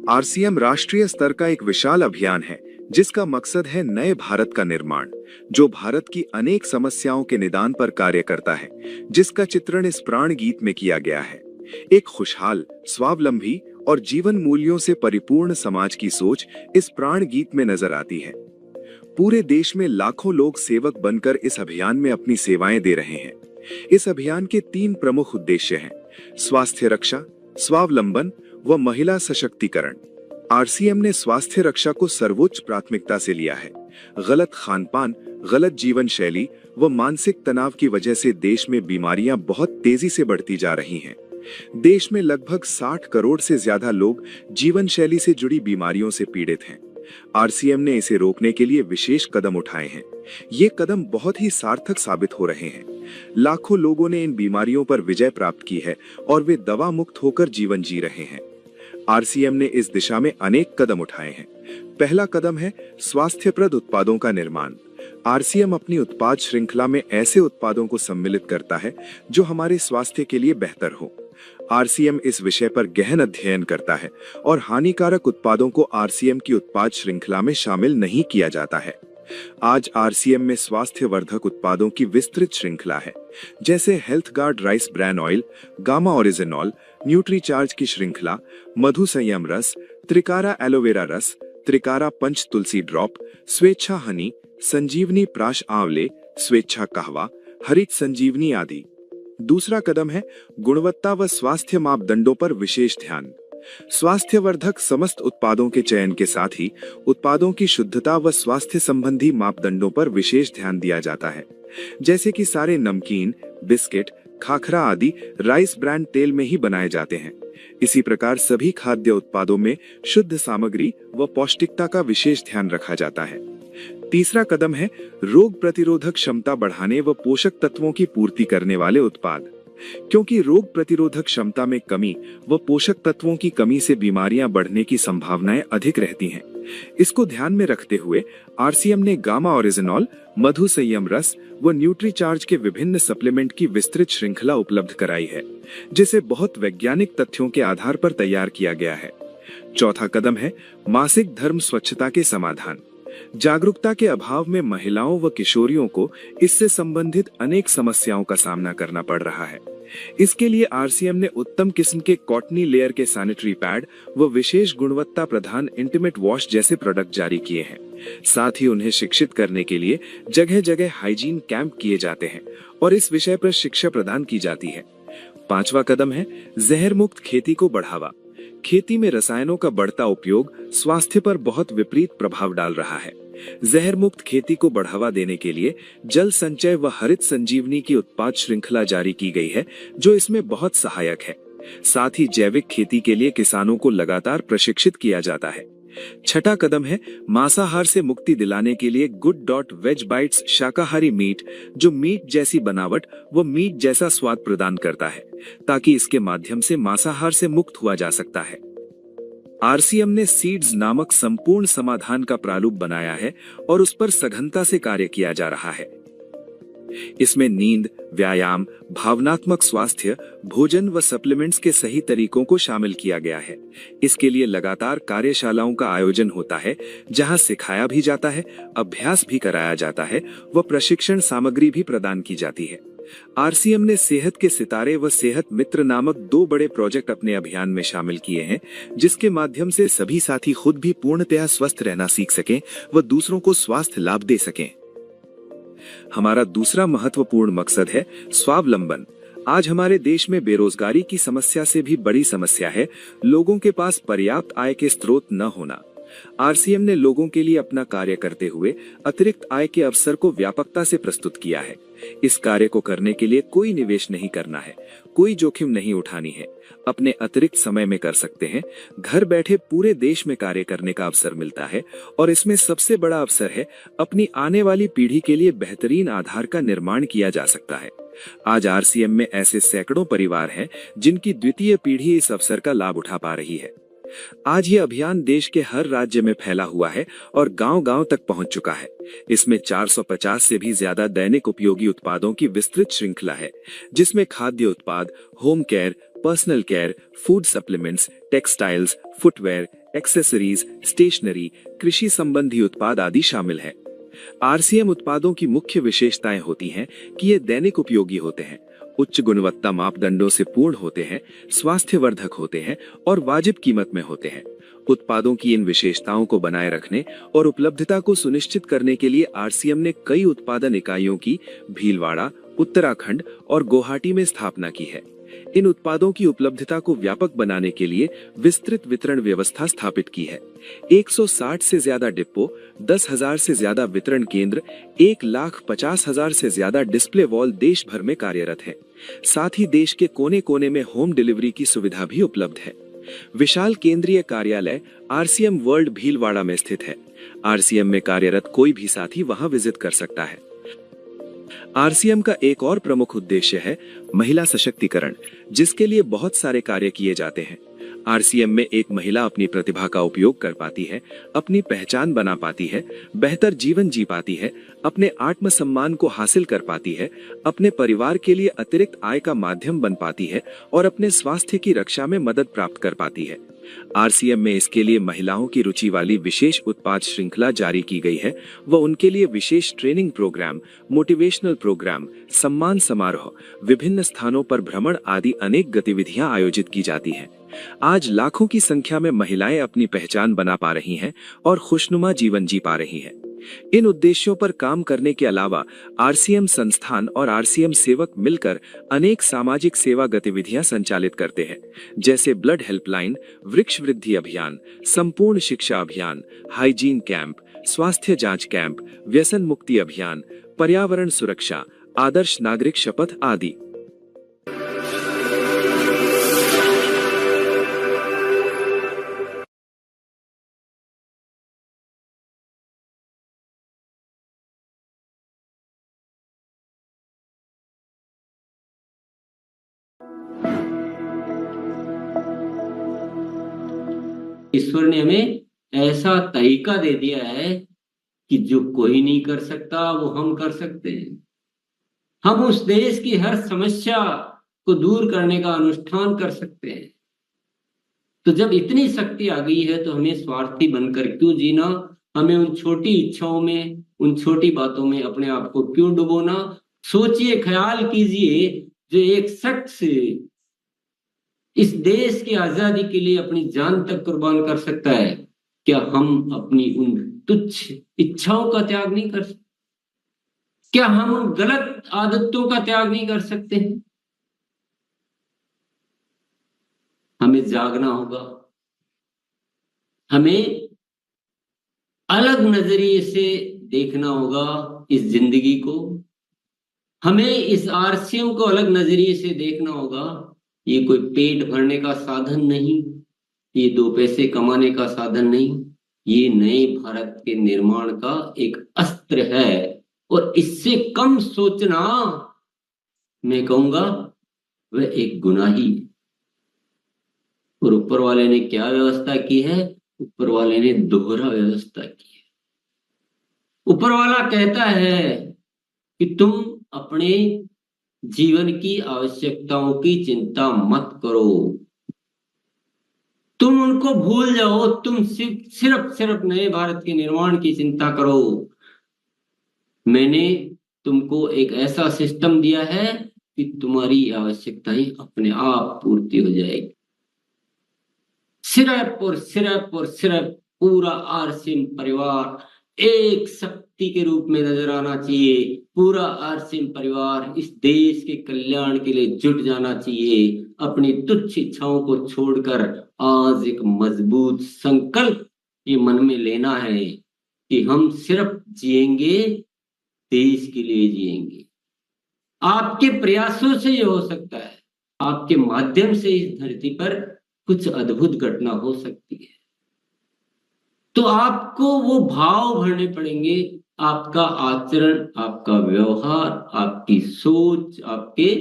RCM राष्ट्रीय स्तर का एक विशाल अभियान है जिसका मकसद है नए भारत का निर्माण, जो भारत की अनेक समस्याओं के निदान पर कार्य करता है, जिसका चित्रण इस प्राण गीत में किया गया है। एक खुशहाल, स्वावलंबी और जीवन मूल्यों से परिपूर्ण समाज की सोच इस प्राण गीत में नजर आती है। पूरे देश में लाखों लोग सेवक बनकर इस अभियान में अपनी सेवाएं दे रहे हैं। इस अभियान के 3 प्रमुख उद्देश्य हैं: स्वास्थ्य रक्षा, स्वावलंबन व महिला सशक्तिकरण। आरसीएम ने स्वास्थ्य रक्षा को सर्वोच्च प्राथमिकता से लिया है। गलत खानपान, गलत जीवन शैली व मानसिक तनाव की वजह से देश में बीमारियां बहुत तेजी से बढ़ती जा रही हैं। देश में लगभग 60 करोड़ से ज्यादा लोग जीवन शैली से जुड़ी बीमारियों से पीड़ित हैं। आरसीएम ने इसे रोकने के लिए विशेष कदम उठाए हैं। ये कदम बहुत ही सार्थक साबित हो रहे हैं। लाखों लोगों ने इन बीमारियों पर विजय प्राप्त की है और वे दवा मुक्त होकर जीवन जी रहे हैं। आरसीएम ने इस दिशा में अनेक कदम उठाए हैं। पहला कदम है स्वास्थ्यप्रद उत्पादों का निर्माण। आरसीएम अपनी उत्पाद श्रृंखला में ऐसे उत्पादों को सम्मिलित करता है जो हमारे स्वास्थ्य के लिए बेहतर हो। आरसीएम इस विषय पर गहन अध्ययन करता है और हानिकारक उत्पादों को आरसीएम की उत्पाद श्रृंखला में शामिल नहीं किया जाता है। आज आरसीएम में स्वास्थ्यवर्धक उत्पादों की विस्तृत श्रृंखला है, जैसे health guard rice bran oil, gamma oryzanol, Nutricharge की श्रृंखला, मधु संयम रस, त्रिकारा एलोवेरा रस, त्रिकारा पंच तुलसी ड्रॉप, स्वेच्छा हनी, संजीवनी प्राश आंवले, स्वेच्छा कहवा, हरित संजीवनी आदि। दूसरा कदम है गुणवत्ता व स्वास्थ्य मापदंडों पर विशेष ध्यान। स्वास्थ्यवर्धक समस्त उत्पादों के चयन के साथ ही उत्पादों की शुद्धता व स्वास्थ्य संबंधी मापदंडों पर विशेष ध्यान दिया जाता है, जैसे कि सारे नमकीन, बिस्किट, खाखरा आदि राइस ब्रांड तेल में ही बनाए जाते हैं। इसी प्रकार सभी खाद्य उत्पादों में शुद्ध सामग्री व पौष्टिकता का विशेष ध्यान रखा जाता है। तीसरा कदम है रोग प्रतिरोधक क्षमता बढ़ाने व पोषक तत्वों की पूर्ति करने वाले उत्पाद। क्योंकि रोग प्रतिरोधक क्षमता में कमी व पोषक तत्वों की कमी से बीमारियां बढ़ने की संभावनाएं अधिक रहती हैं। इसको ध्यान में रखते हुए आरसीएम ने गामा ओरिजिनॉल, मधु संयम रस व न्यूट्रीचार्ज के विभिन्न सप्लीमेंट की विस्तृत श्रृंखला उपलब्ध कराई है, जिसे बहुत वैज्ञानिक तथ्यों के आधार पर तैयार किया गया है। चौथा कदम है मासिक धर्म स्वच्छता के समाधान। जागरूकता के अभाव में महिलाओं व किशोरियों को इससे संबंधित अनेक समस्याओं का सामना करना पड़ रहा है। इसके लिए आरसीएम ने उत्तम किस्म के कॉटनी लेयर के सैनिटरी पैड व विशेष गुणवत्ता प्रधान इंटीमेट वॉश जैसे प्रोडक्ट जारी किए हैं। साथ ही उन्हें शिक्षित करने के लिए जगह जगह हाइजीन कैंप किए जाते हैं और इस विषय पर शिक्षा प्रदान की जाती है। पांचवा कदम है जहर मुक्त खेती को बढ़ावा। खेती में रसायनों का बढ़ता उपयोग स्वास्थ्य पर बहुत विपरीत प्रभाव डाल रहा है। जहर मुक्त खेती को बढ़ावा देने के लिए जल संचय व हरित संजीवनी की उत्पाद श्रृंखला जारी की गई है, जो इसमें बहुत सहायक है। साथ ही जैविक खेती के लिए किसानों को लगातार प्रशिक्षित किया जाता है। छठा कदम है मांसाहार से मुक्ति दिलाने के लिए गुड.वेज बाइट्स शाकाहारी मीट, जो मीट जैसी बनावट व मीट जैसा स्वाद प्रदान करता है, ताकि इसके माध्यम से मांसाहार से मुक्त हुआ जा सकता है। आरसीएम ने सीड्स नामक संपूर्ण समाधान का प्रारूप बनाया है और उस पर सघनता से कार्य किया जा रहा है। इसमें नींद, व्यायाम, भावनात्मक स्वास्थ्य, भोजन व सप्लीमेंट्स के सही तरीकों को शामिल किया गया है। इसके लिए लगातार कार्यशालाओं का आयोजन होता है, जहां सिखाया भी जाता है, अभ्यास भी कराया जाता है व प्रशिक्षण सामग्री भी प्रदान की जाती है। आरसीएम ने सेहत के सितारे व सेहत मित्र नामक 2 बड़े प्रोजेक्ट अपने अभियान में शामिल किए हैं, जिसके माध्यम से सभी साथी खुद भी पूर्णतया स्वस्थ रहना सीख सकें व दूसरों को स्वास्थ्य लाभ दे सकें। हमारा दूसरा महत्वपूर्ण मकसद है स्वावलंबन। आज हमारे देश में बेरोजगारी की समस्या से भी बड़ी समस्या है लोगों के पास पर्याप्त आय के स्रोत न होना। आरसीएम ने लोगों के लिए अपना कार्य करते हुए अतिरिक्त आय के अवसर को व्यापकता से प्रस्तुत किया है। इस कार्य को करने के लिए कोई निवेश नहीं करना है, कोई जोखिम नहीं उठानी है, अपने अतिरिक्त समय में कर सकते हैं। घर बैठे पूरे देश में कार्य करने का अवसर मिलता है और इसमें सबसे बड़ा अवसर है अपनी आने वाली पीढ़ी के लिए बेहतरीन आधार का निर्माण किया जा सकता है। आज आरसीएम में ऐसे सैकड़ों परिवार हैं जिनकी द्वितीय पीढ़ी इस अवसर का लाभ उठा पा रही है। आज ये अभियान देश के हर राज्य में फैला हुआ है और गांव-गांव तक पहुंच चुका है। इसमें 450 से भी ज्यादा दैनिक उपयोगी उत्पादों की विस्तृत श्रृंखला है, जिसमें खाद्य उत्पाद, home care, personal care, food supplements, textiles, footwear, accessories, stationery, कृषि संबंधी उत्पाद आदि शामिल है। आरसीएम उत्पादों की मुख्य विशेषताएं होती हैं कि ये दैनिक उपयोगी होते हैं, उच्च गुणवत्ता मापदंडों से पूर्ण होते हैं, स्वास्थ्यवर्धक होते हैं और वाजिब कीमत में होते हैं। उत्पादों की इन विशेषताओं को बनाए रखने और उपलब्धता को सुनिश्चित करने के लिए आरसीएम ने कई उत्पादन इकाइयों की भीलवाड़ा, उत्तराखंड और गुवाहाटी में स्थापना की है। इन उत्पादों की उपलब्धता को व्यापक बनाने के लिए विस्तृत वितरण व्यवस्था स्थापित की है। 160 से ज्यादा डिपो, 10,000 से ज्यादा वितरण केंद्र, 1,50,000 से ज्यादा डिस्प्ले वॉल देश भर में कार्यरत हैं। साथ ही देश के कोने कोने में होम डिलीवरी की सुविधा भी उपलब्ध है। विशाल केंद्रीय कार्यालय आरसीएम वर्ल्ड भीलवाड़ा में स्थित है। आरसीएम में कार्यरत कोई भी साथी वहां विजिट कर सकता है। आरसीएम का एक और प्रमुख उद्देश्य है महिला सशक्तिकरण, जिसके लिए बहुत सारे कार्य किए जाते हैं। आरसीएम में एक महिला अपनी प्रतिभा का उपयोग कर पाती है, अपनी पहचान बना पाती है, बेहतर जीवन जी पाती है, अपने आत्मसम्मान को हासिल कर पाती है, अपने परिवार के लिए अतिरिक्त आय का माध्यम बन पाती है और अपने स्वास्थ्य की रक्षा में मदद प्राप्त कर पाती है। आरसीएम में इसके लिए महिलाओं की रुचि वाली विशेष उत्पाद श्रृंखला जारी की गई है व उनके लिए विशेष ट्रेनिंग प्रोग्राम, मोटिवेशनल प्रोग्राम, सम्मान समारोह, विभिन्न स्थानों पर भ्रमण आदि अनेक गतिविधियां आयोजित की जाती हैं। आज लाखों की संख्या में महिलाएं अपनी पहचान बना पा रही हैं और खुशनुमा जीवन जी पा रही हैं। इन उद्देश्यों पर काम करने के अलावा आरसीएम संस्थान और आरसीएम सेवक मिलकर अनेक सामाजिक सेवा गतिविधियां संचालित करते हैं, जैसे ब्लड हेल्पलाइन, वृक्ष वृद्धि अभियान, संपूर्ण शिक्षा अभियान, हाइजीन कैंप, स्वास्थ्य जांच कैंप, व्यसन मुक्ति अभियान, पर्यावरण सुरक्षा, आदर्श नागरिक शपथ आदि। ईश्वर ने हमें ऐसा तरीका दे दिया है कि जो कोई नहीं कर सकता वो हम कर सकते हैं। हम उस देश की हर समस्या को दूर करने का अनुष्ठान कर सकते हैं। तो जब इतनी शक्ति आ गई है तो हमें स्वार्थी बनकर क्यों जीना? हमें उन छोटी इच्छाओं में, उन छोटी बातों में अपने आप को क्यों डुबोना? सोचिए, ख्याल कीजिए, जो एक शख्स इस देश की आजादी के लिए अपनी जान तक कुर्बान कर सकता है, क्या हम अपनी उन तुच्छ इच्छाओं का त्याग नहीं कर सकते? क्या हम उन गलत आदतों का त्याग नहीं कर सकते हैं? हमें जागना होगा, हमें अलग नजरिए से देखना होगा इस जिंदगी को, हमें इस आरसीएम को अलग नजरिए से देखना होगा। ये कोई पेट भरने का साधन नहीं, ये दो पैसे कमाने का साधन नहीं, ये नए भारत के निर्माण का एक अस्त्र है। और इससे कम सोचना, मैं कहूंगा, वह एक गुनाही है। और ऊपर वाले ने क्या व्यवस्था की है? ऊपर वाले ने दोहरा व्यवस्था की है। ऊपर वाला कहता है कि तुम अपने जीवन की आवश्यकताओं की चिंता मत करो, तुम उनको भूल जाओ, तुम सिर्फ नए भारत के निर्माण की चिंता करो। मैंने तुमको एक ऐसा सिस्टम दिया है कि तुम्हारी आवश्यकताएं अपने आप पूर्ति हो जाएगी। सिर्फ पूरा आरसीएम परिवार एक शक्ति के रूप में नजर आना चाहिए। पूरा आरसीएम परिवार इस देश के कल्याण के लिए जुट जाना चाहिए। अपनी तुच्छ इच्छाओं को छोड़कर आज एक मजबूत संकल्प ये मन में लेना है कि हम सिर्फ जिएंगे, देश के लिए जिएंगे। आपके प्रयासों से ये हो सकता है, आपके माध्यम से इस धरती पर कुछ अद्भुत घटना हो सकती है। तो आपको वो भाव भरने पड़ेंगे। आपका आचरण, आपका व्यवहार, आपकी सोच, आपके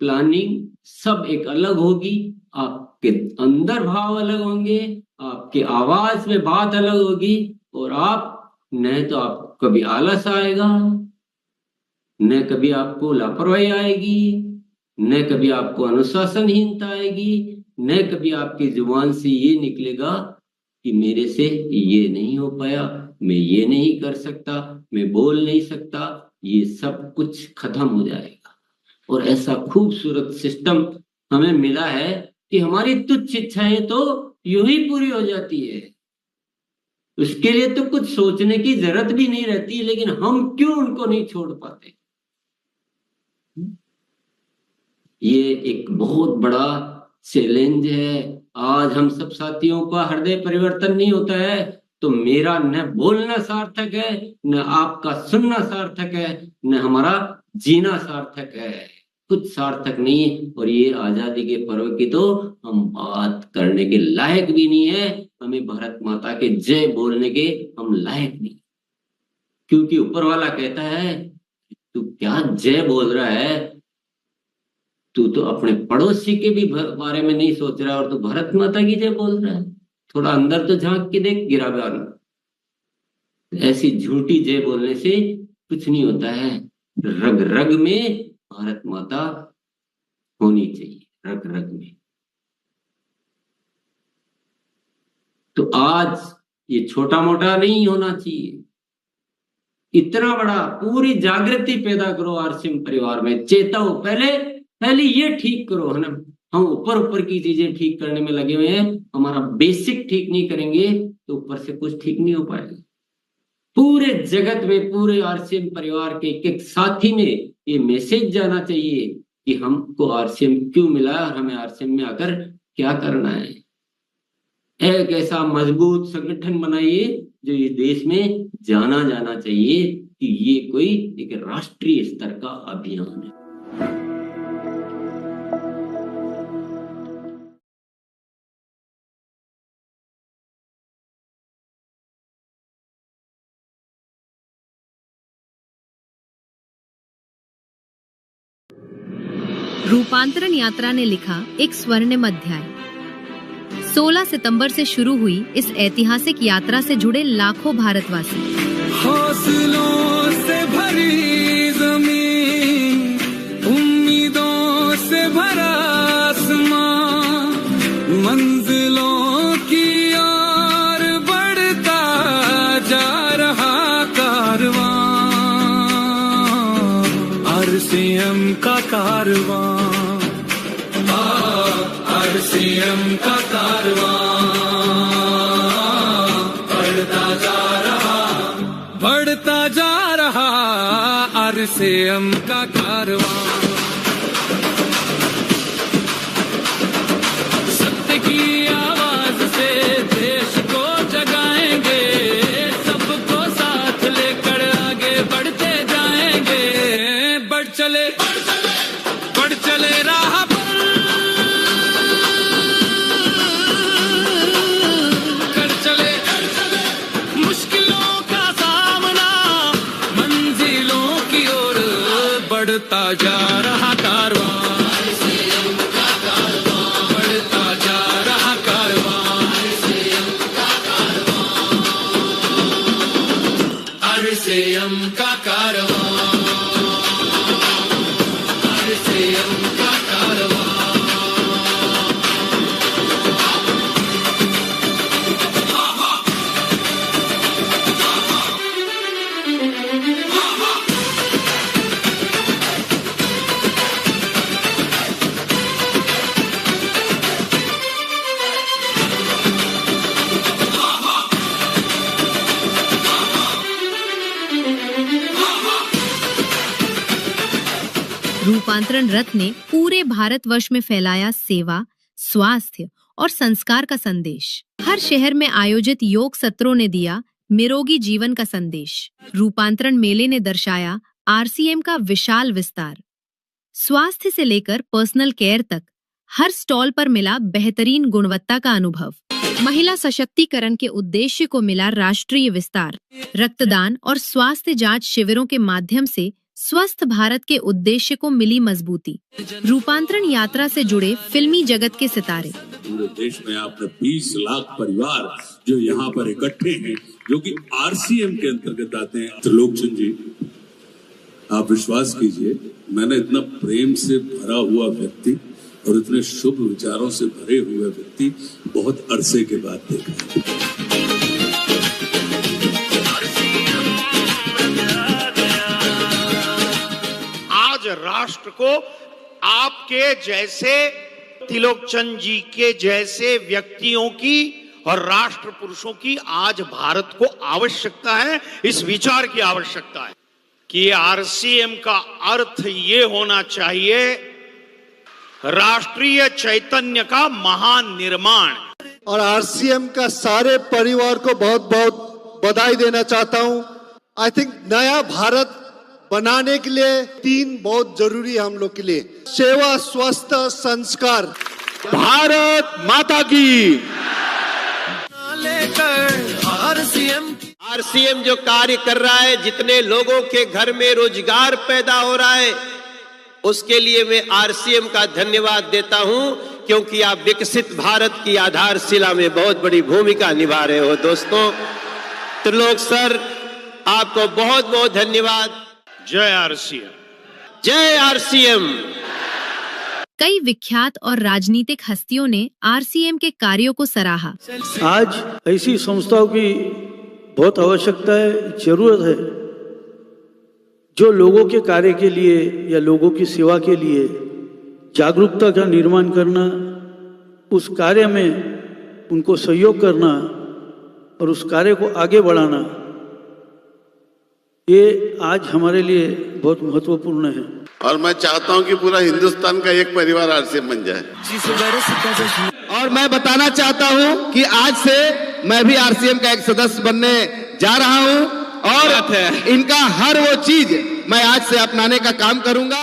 प्लानिंग सब एक अलग होगी। आपके अंदर भाव अलग होंगे, आपके आवाज में बात अलग होगी। और आप न तो आपको कभी आलस आएगा, न कभी आपको लापरवाही आएगी, न कभी आपको अनुशासनहीनता आएगी, न कभी आपकी जुबान से ये निकलेगा कि मेरे से ये नहीं हो पाया, मैं ये नहीं कर सकता, मैं बोल नहीं सकता। ये सब कुछ खत्म हो जाएगा। और ऐसा खूबसूरत सिस्टम हमें मिला है कि हमारी तुच्छ इच्छाएं तो यूं ही पूरी हो जाती है। उसके लिए तो कुछ सोचने की जरूरत भी नहीं रहती, लेकिन हम क्यों उनको नहीं छोड़ पाते। ये एक बहुत बड़ा चैलेंज है। आज हम सब साथियों का हृदय परिवर्तन नहीं होता है तो मेरा न बोलना सार्थक है, न आपका सुनना सार्थक है, न हमारा जीना सार्थक है। कुछ सार्थक नहीं है। और ये आजादी के पर्व की तो हम बात करने के लायक भी नहीं है। हमें भारत माता के जय बोलने के हम लायक नहीं, क्योंकि ऊपर वाला कहता है तू क्या जय बोल रहा है, तू तो अपने पड़ोसी के भी बारे में नहीं सोच रहा और तू भारत माता की जय बोल रहा है। थोड़ा अंदर तो झांक के देख गिराबान। ऐसी झूठी जय बोलने से कुछ नहीं होता है। रग रग में भारत माता होनी चाहिए, रग रग में। तो आज ये छोटा मोटा नहीं होना चाहिए, इतना बड़ा। पूरी जागृति पैदा करो आरसीएम परिवार में, चेताओ। पहले ये ठीक करो, है ना। हम ऊपर ऊपर की चीजें ठीक करने में लगे हुए हैं, हमारा बेसिक ठीक नहीं करेंगे तो ऊपर से कुछ ठीक नहीं हो पाएगा। पूरे जगत में, पूरे आरसीएम परिवार के एक साथी में ये मैसेज जाना चाहिए कि हमको आरसीएम क्यों मिला और हमें आरसीएम में आकर क्या करना है। एक ऐसा मजबूत संगठन बनाइए जो इस देश में जाना जाना चाहिए कि ये कोई एक राष्ट्रीय स्तर का अभियान है। रूपांतरण यात्रा ने लिखा एक स्वर्णिम अध्याय। 16 सितंबर से शुरू हुई इस ऐतिहासिक यात्रा से जुड़े लाखों भारतवासी। हौसलों से भरी ज़मीं, उम्मीदों से भरा आसमां, मंजिलों की ओर बढ़ता जा रहा कारवां, आरसीएम का कारवां, आरसीएम का कारवां बढ़ता जा रहा आरसीएम का कारवां। सत्य की आवाज से देश को जगाएंगे, सबको साथ लेकर आगे बढ़ते जाएंगे। बढ़ चले राह पर, कर चले मुश्किलों का सामना, मंजिलों की ओर बढ़ता जा रहा कारवां, बढ़ता जा रहा कारवां, आरसीएम का कारवां, आरसीएम का कारवां। रूपांतरण रथ ने पूरे भारतवर्ष में फैलाया सेवा, स्वास्थ्य और संस्कार का संदेश। हर शहर में आयोजित योग सत्रों ने दिया निरोगी जीवन का संदेश। रूपांतरण मेले ने दर्शाया आरसीएम का विशाल विस्तार। स्वास्थ्य से लेकर पर्सनल केयर तक हर स्टॉल पर मिला बेहतरीन गुणवत्ता का अनुभव। महिला सशक्तिकरण के उद्देश्य को मिला राष्ट्रीय विस्तार। रक्तदान और स्वास्थ्य जांच शिविरों के माध्यम से स्वस्थ भारत के उद्देश्य को मिली मजबूती। रूपांतरण यात्रा से जुड़े फिल्मी जगत के सितारे। पूरे देश में आपने 20 लाख परिवार जो यहाँ पर इकट्ठे हैं, जो कि आरसीएम के अंतर्गत आते हैं। त्रिलोकचंद जी, आप विश्वास कीजिए मैंने इतना प्रेम से भरा हुआ व्यक्ति और इतने शुभ विचारों से भरे हुए व्यक्ति बहुत अरसे के बाद देखा। आज राष्ट्र को आपके जैसे तिलोकचंद जी के जैसे व्यक्तियों की और राष्ट्र पुरुषों की आज भारत को आवश्यकता है। इस विचार की आवश्यकता है कि आरसीएम का अर्थ ये होना चाहिए राष्ट्रीय चैतन्य का महान निर्माण। और आरसीएम का सारे परिवार को बहुत बहुत बधाई देना चाहता हूं। आई थिंक नया भारत बनाने के लिए 3 बहुत जरूरी है हम लोग के लिए: सेवा, स्वास्थ्य, संस्कार। भारत माता की। आरसीएम जो कार्य कर रहा है, जितने लोगों के घर में रोजगार पैदा हो रहा है, उसके लिए मैं आरसीएम का धन्यवाद देता हूं, क्योंकि आप विकसित भारत की आधारशिला में बहुत बड़ी भूमिका निभा रहे हो। दोस्तों, त्रिलोक सर, आपको बहुत बहुत धन्यवाद। जय आरसीएम, जय आरसीएम। कई विख्यात और राजनीतिक हस्तियों ने आरसीएम के कार्यों को सराहा। आज ऐसी संस्थाओं की बहुत आवश्यकता है, जरूरत है, जो लोगों के कार्य के लिए या लोगों की सेवा के लिए जागरूकता का निर्माण करना, उस कार्य में उनको सहयोग करना और उस कार्य को आगे बढ़ाना, ये आज हमारे लिए बहुत महत्वपूर्ण है। और मैं चाहता हूं कि पूरा हिंदुस्तान का एक परिवार आरसीएम बन जाए। और मैं बताना चाहता हूं कि आज से मैं भी आरसीएम का एक सदस्य बनने जा रहा हूं और इनका हर वो चीज मैं आज से अपनाने का काम करूंगा।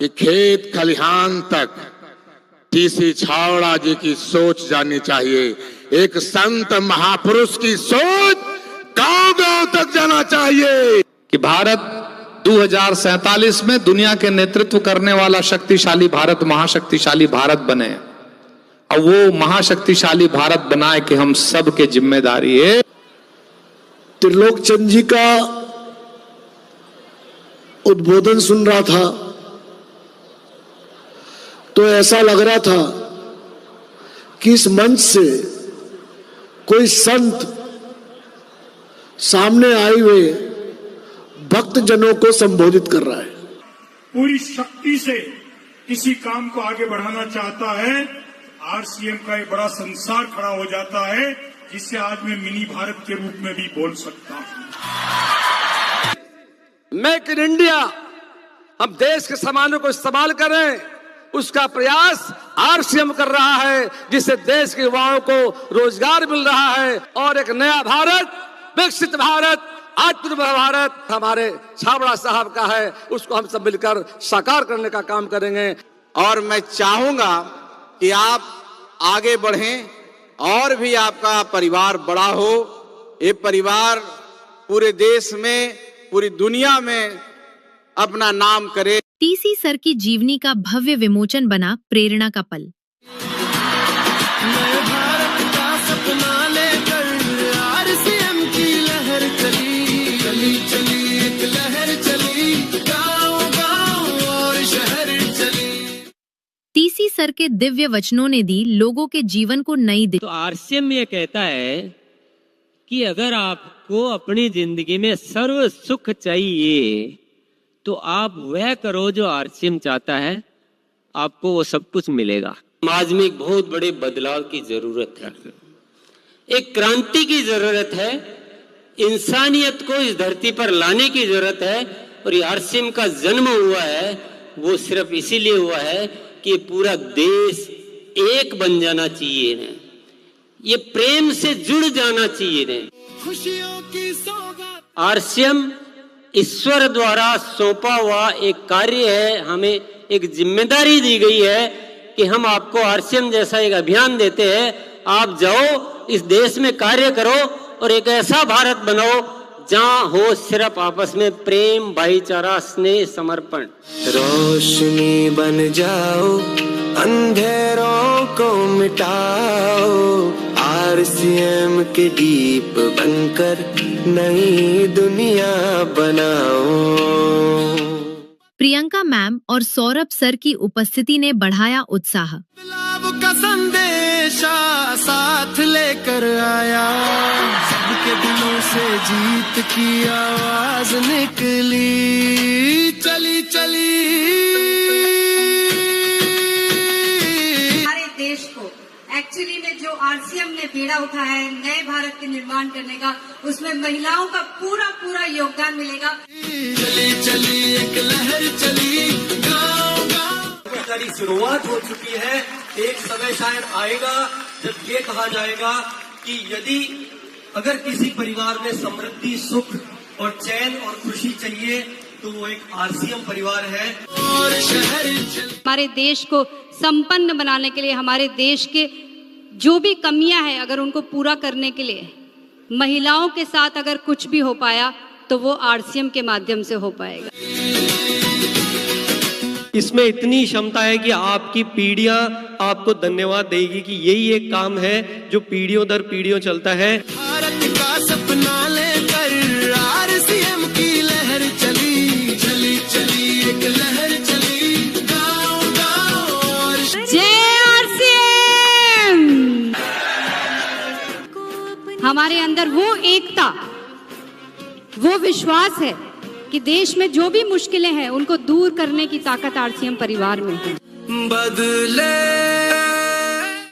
कि खेत खलिहान तक टीसी छावड़ा जी की सोच जानी चाहिए। एक संत महापुरुष की सोच गांव-गांव तक जाना चाहिए कि भारत 2047 में दुनिया के नेतृत्व करने वाला शक्तिशाली भारत, महाशक्तिशाली भारत बने। और वो महाशक्तिशाली भारत बनाए कि हम सब के जिम्मेदारी है। त्रिलोकचंद जी का उद्बोधन सुन रहा था तो ऐसा लग रहा था कि इस मंच से कोई संत सामने आए हुए भक्त जनों को संबोधित कर रहा है। पूरी शक्ति से किसी काम को आगे बढ़ाना चाहता है, आरसीएम का एक बड़ा संसार खड़ा हो जाता है, जिसे आज मैं मिनी भारत के रूप में भी बोल सकता हूं। मेक इन इंडिया, हम देश के सामानों को इस्तेमाल करें, उसका प्रयास आरसीएम कर रहा है, जिससे देश के युवाओं को रोजगार मिल रहा है और एक नया भारत, विकसित भारत, आत्मनिर्भर भारत हमारे छाबड़ा साहब का है। उसको हम सब मिलकर साकार करने का काम करेंगे। और मैं चाहूंगा कि आप आगे बढ़ें और भी आपका परिवार बड़ा हो। ये परिवार पूरे देश में, पूरी दुनिया में अपना नाम करे। टीसी सर की जीवनी का भव्य विमोचन बना प्रेरणा का पल। टीसी सर के दिव्य वचनों ने दी लोगों के जीवन को नई दिशा। तो आरसीएम ये कहता है कि अगर आपको अपनी जिंदगी में सर्व सुख चाहिए तो आप वह करो जो आरसीएम चाहता है, आपको वो सब कुछ मिलेगा। समाज में एक बहुत बड़े बदलाव की जरूरत है, एक क्रांति की जरूरत है, इंसानियत को इस धरती पर लाने की जरूरत है। और ये आरसीएम का जन्म हुआ है, वो सिर्फ इसीलिए हुआ है कि पूरा देश एक बन जाना चाहिए ने, ये प्रेम से जुड़ जाना चाहिए ने। खुशियों की सौगात आरसीएम ईश्वर द्वारा सौंपा हुआ एक कार्य है। हमें एक जिम्मेदारी दी गई है कि हम आपको आरसीएम जैसा एक अभियान देते हैं, आप जाओ इस देश में कार्य करो और एक ऐसा भारत बनाओ जहाँ हो सिर्फ आपस में प्रेम, भाईचारा, स्नेह, समर्पण। रोशनी बन जाओ, अंधेरों को मिटाओ, आरसीएम के दीप बनकर नई दुनिया बनाओ। प्रियंका मैम और सौरभ सर की उपस्थिति ने बढ़ाया उत्साह। का संदेशा साथ लेकर आया, सबके दिलों से जीत की आवाज निकली, चली चली। हमारे देश को एक्चुअली में जो आरसीएम ने बीड़ा उठाया है नए भारत के निर्माण करने का, उसमें महिलाओं का पूरा योगदान मिलेगा। चली चली एक लहर चली, गाँव गाँव की शुरुआत हो चुकी है। एक समय शायद आएगा जब ये कहा जाएगा कि यदि अगर किसी परिवार में समृद्धि, सुख और चैन और खुशी चाहिए तो वो एक आरसीएम परिवार है। और शहर हमारे देश को संपन्न बनाने के लिए, हमारे देश के जो भी कमियां हैं अगर उनको पूरा करने के लिए महिलाओं के साथ अगर कुछ भी हो पाया तो वो आरसीएम के माध्यम से हो पाएगा। इसमें इतनी क्षमता है कि आपकी पीढ़ियां आपको धन्यवाद देगी कि यही एक काम है जो पीढ़ियों दर पीढ़ियों चलता है। भारत का सपना लेकर आरसीएम की लहर चली, चली चली एक लहर चली, गाँव गाँव। जय आरसीएम। हमारे अंदर वो एकता, वो विश्वास है कि देश में जो भी मुश्किलें हैं उनको दूर करने की ताकत आरसीएम परिवार में है। बदले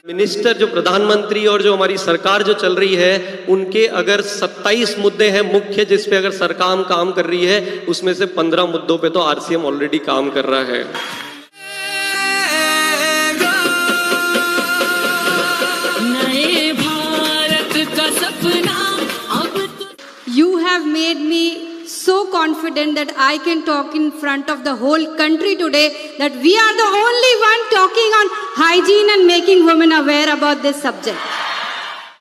मिनिस्टर, जो प्रधानमंत्री और जो हमारी सरकार जो चल रही है, उनके अगर 27 मुद्दे हैं मुख्य जिस पे अगर सरकार काम कर रही है, उसमें से 15 मुद्दों पे तो आरसीएम ऑलरेडी काम कर रहा है। नए भारत का सपना अब You have made me so confident that I can talk in front of the whole country today that we are the only one talking on hygiene and making women aware about this subject.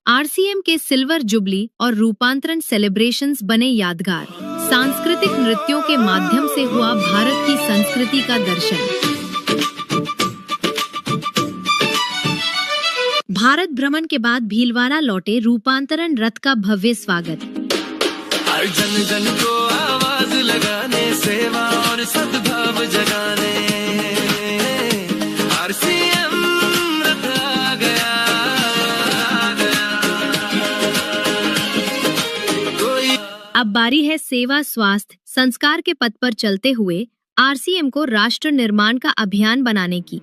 RCM के silver jubilee और रूपांतरण celebrations बने यादगार। सांस्कृतिक नृत्यों के माध्यम से हुआ भारत की संस्कृति का दर्शन। भारत भ्रमण के बाद भीलवाड़ा लौटे रूपांतरण रथ का भव्य स्वागत। हर जन जन को आवाज लगाने, सेवा और सद्भाव जगाने, आरसीएम रथ आ गया, अब बारी है सेवा, स्वास्थ्य, संस्कार के पथ पर चलते हुए आरसीएम को राष्ट्र निर्माण का अभियान बनाने की।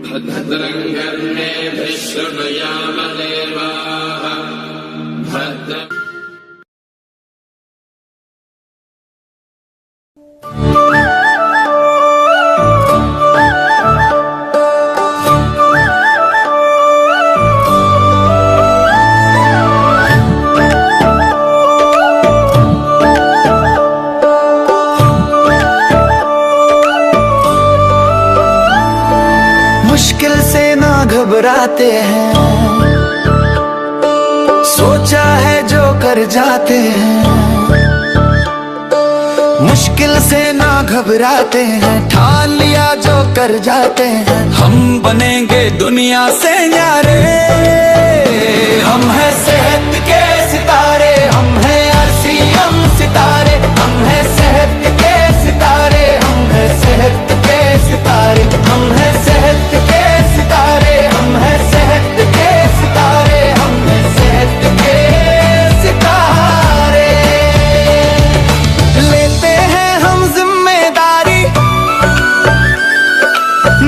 भद्रं कर्णेभिः शृणुयाम देवाः भद्रं। मुश्किल से ना घबराते हैं, सोचा है जो कर जाते हैं। मुश्किल से ना घबराते हैं, ठान लिया जो कर जाते हैं। हम बनेंगे दुनिया से न्यारे, हम हैं सेहत के सितारे, हम हैं आरसीएम सितारे, हम हैं सेहत के सितारे, हम हैं सेहत के सितारे, हम हैं सेहत के सितारे, हम हैं सेहत के सितारे, हम हैं सेहत के सितारे। लेते हैं हम जिम्मेदारी,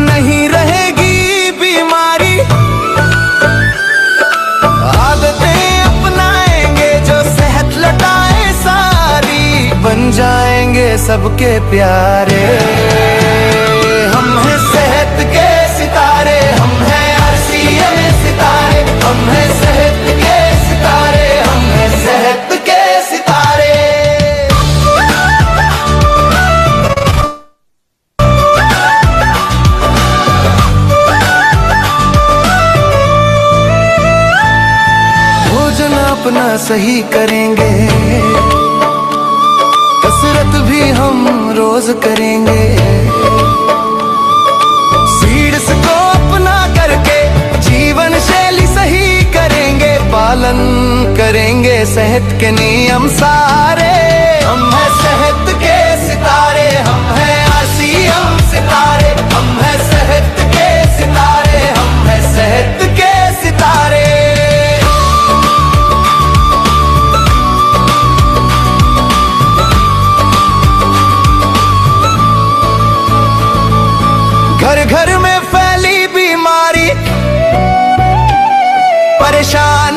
नहीं रहेगी बीमारी। आदतें अपनाएंगे जो सेहत लौटाए सारी, बन जाएंगे सबके प्यारे। हम हैं सेहत के सितारे, हम हैं आरसीएम सितारे, हम हैं सेहत के सितारे, हम हैं सेहत के सितारे। भोजन आप अपना सही करेंगे, कसरत भी हम रोज करेंगे। सीड्स को अपना करके जीवन शैली सही करेंगे, पालन करेंगे सेहत के नियम सारे। हम हैं सेहत के सितारे, हम हैं RCM सितारे, हम हैं सेहत के सितारे, हम हैं सेहत के सितारे। घर घर में फैली बीमारी, परेशान